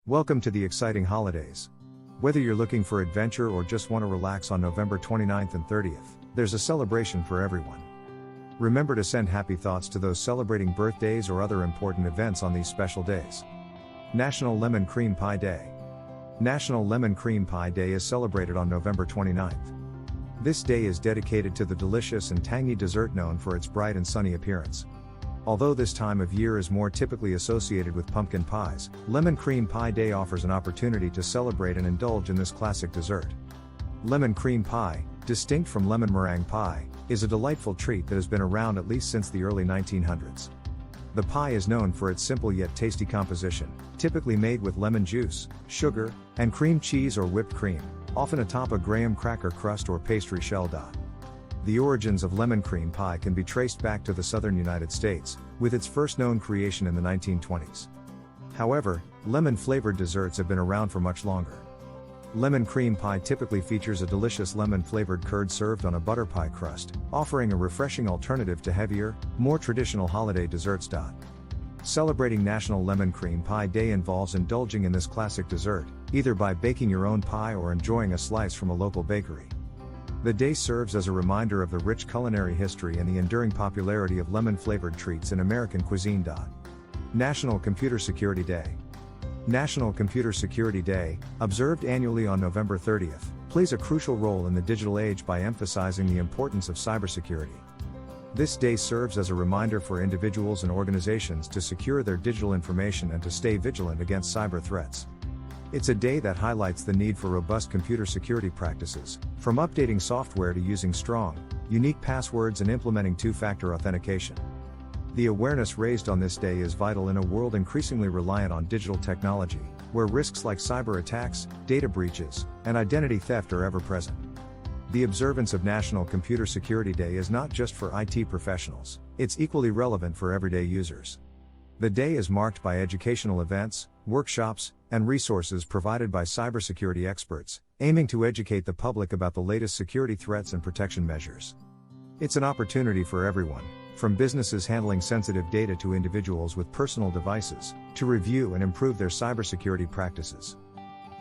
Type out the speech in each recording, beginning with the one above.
Welcome to the exciting holidays. Whether you're looking for adventure or just want to relax on November 29th and 30th, there's a celebration for everyone. Remember to send happy thoughts to those celebrating birthdays or other important events on these special days. National Lemon Cream Pie Day. National Lemon Cream Pie Day is celebrated on November 29th. This day is dedicated to the delicious and tangy dessert known for its bright and sunny appearance. Although this time of year is more typically associated with pumpkin pies, Lemon Cream Pie Day offers an opportunity to celebrate and indulge in this classic dessert. Lemon cream pie, distinct from lemon meringue pie, is a delightful treat that has been around at least since the early 1900s. The pie is known for its simple yet tasty composition, typically made with lemon juice, sugar, and cream cheese or whipped cream, often atop a graham cracker crust or pastry shell dot. The origins of lemon cream pie can be traced back to the southern United States, with its first known creation in the 1920s. However, lemon-flavored desserts have been around for much longer. Lemon cream pie typically features a delicious lemon-flavored curd served on a butter pie crust, offering a refreshing alternative to heavier, more traditional holiday desserts. Celebrating National Lemon Cream Pie Day involves indulging in this classic dessert, either by baking your own pie or enjoying a slice from a local bakery. The day serves as a reminder of the rich culinary history and the enduring popularity of lemon-flavored treats in American cuisine. National Computer Security Day. National Computer Security Day, observed annually on November 30th, plays a crucial role in the digital age by emphasizing the importance of cybersecurity. This day serves as a reminder for individuals and organizations to secure their digital information and to stay vigilant against cyber threats. It's a day that highlights the need for robust computer security practices, from updating software to using strong, unique passwords and implementing two-factor authentication. The awareness raised on this day is vital in a world increasingly reliant on digital technology, where risks like cyber attacks, data breaches, and identity theft are ever present. The observance of National Computer Security Day is not just for IT professionals, it's equally relevant for everyday users. The day is marked by educational events, workshops, and resources provided by cybersecurity experts, aiming to educate the public about the latest security threats and protection measures. It's an opportunity for everyone, from businesses handling sensitive data to individuals with personal devices, to review and improve their cybersecurity practices.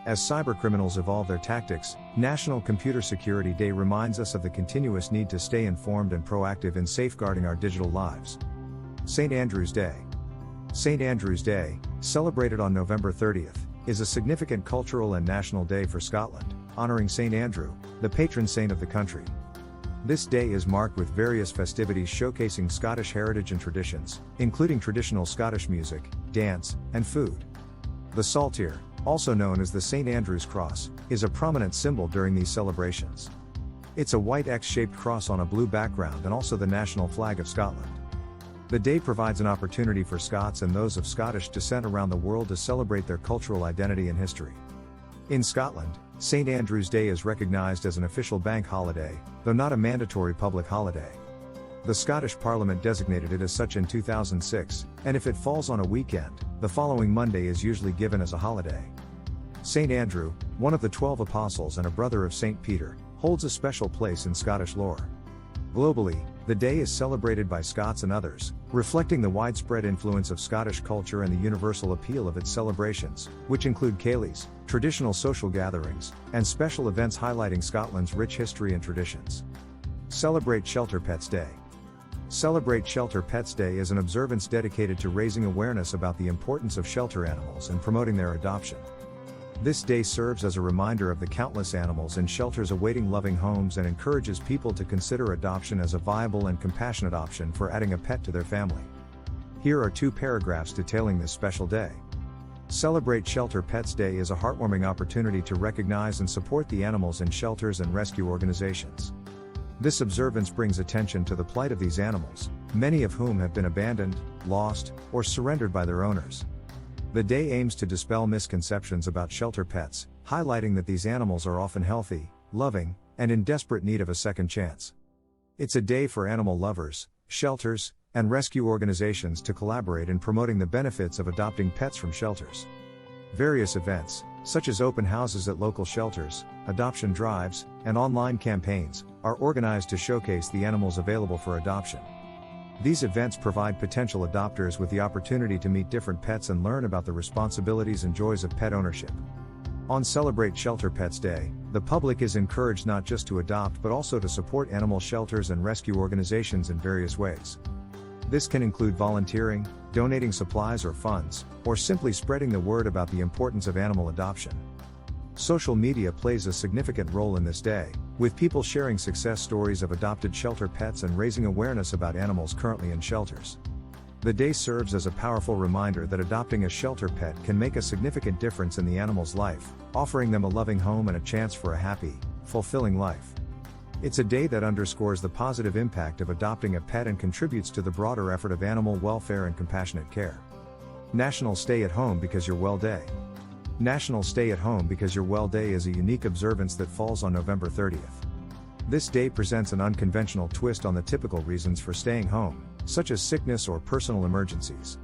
As cybercriminals evolve their tactics, National Computer Security Day reminds us of the continuous need to stay informed and proactive in safeguarding our digital lives. St. Andrew's Day. St. Andrew's Day, celebrated on November 30th, is a significant cultural and national day for Scotland, honoring St. Andrew, the patron saint of the country. This day is marked with various festivities showcasing Scottish heritage and traditions, including traditional Scottish music, dance, and food. The saltire, also known as the St. Andrew's Cross, is a prominent symbol during these celebrations. It's a white X-shaped cross on a blue background and also the national flag of Scotland. The day provides an opportunity for Scots and those of Scottish descent around the world to celebrate their cultural identity and history. In Scotland, St. Andrew's Day is recognised as an official bank holiday, though not a mandatory public holiday. The Scottish Parliament designated it as such in 2006, and if it falls on a weekend, the following Monday is usually given as a holiday. St. Andrew, one of the 12 apostles and a brother of St. Peter, holds a special place in Scottish lore. Globally, the day is celebrated by Scots and others, reflecting the widespread influence of Scottish culture and the universal appeal of its celebrations, which include ceilidhs, traditional social gatherings, and special events highlighting Scotland's rich history and traditions. Celebrate Shelter Pets Day. Celebrate Shelter Pets Day is an observance dedicated to raising awareness about the importance of shelter animals and promoting their adoption. This day serves as a reminder of the countless animals in shelters awaiting loving homes and encourages people to consider adoption as a viable and compassionate option for adding a pet to their family. Here are 2 paragraphs detailing this special day. Celebrate Shelter Pets Day is a heartwarming opportunity to recognize and support the animals in shelters and rescue organizations. This observance brings attention to the plight of these animals, many of whom have been abandoned, lost, or surrendered by their owners. The day aims to dispel misconceptions about shelter pets, highlighting that these animals are often healthy, loving, and in desperate need of a second chance. It's a day for animal lovers, shelters, and rescue organizations to collaborate in promoting the benefits of adopting pets from shelters. Various events, such as open houses at local shelters, adoption drives, and online campaigns, are organized to showcase the animals available for adoption. These events provide potential adopters with the opportunity to meet different pets and learn about the responsibilities and joys of pet ownership. On Celebrate Shelter Pets Day, the public is encouraged not just to adopt but also to support animal shelters and rescue organizations in various ways. This can include volunteering, donating supplies or funds, or simply spreading the word about the importance of animal adoption. Social media plays a significant role in this day, with people sharing success stories of adopted shelter pets and raising awareness about animals currently in shelters. The day serves as a powerful reminder that adopting a shelter pet can make a significant difference in the animal's life, offering them a loving home and a chance for a happy, fulfilling life. It's a day that underscores the positive impact of adopting a pet and contributes to the broader effort of animal welfare and compassionate care. National Stay at Home Because You're Well Day. National Stay at Home Because You're Well Day is a unique observance that falls on November 30th. This day presents an unconventional twist on the typical reasons for staying home, such as sickness or personal emergencies.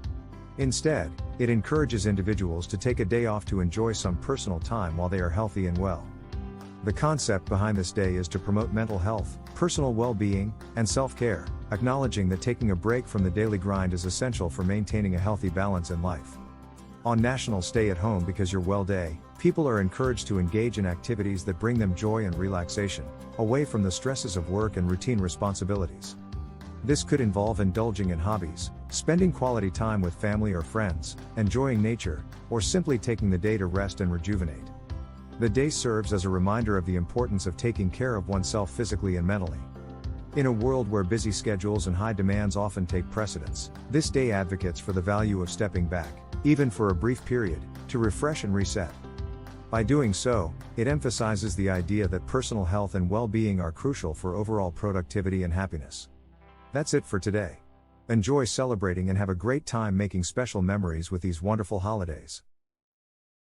Instead, it encourages individuals to take a day off to enjoy some personal time while they are healthy and well. The concept behind this day is to promote mental health, personal well-being, and self-care, acknowledging that taking a break from the daily grind is essential for maintaining a healthy balance in life. On National Stay at Home Because You're Well Day, people are encouraged to engage in activities that bring them joy and relaxation, away from the stresses of work and routine responsibilities. This could involve indulging in hobbies, spending quality time with family or friends, enjoying nature, or simply taking the day to rest and rejuvenate. The day serves as a reminder of the importance of taking care of oneself physically and mentally. In a world where busy schedules and high demands often take precedence, this day advocates for the value of stepping back, even for a brief period, to refresh and reset. By doing so, it emphasizes the idea that personal health and well-being are crucial for overall productivity and happiness. That's it for today. Enjoy celebrating and have a great time making special memories with these wonderful holidays.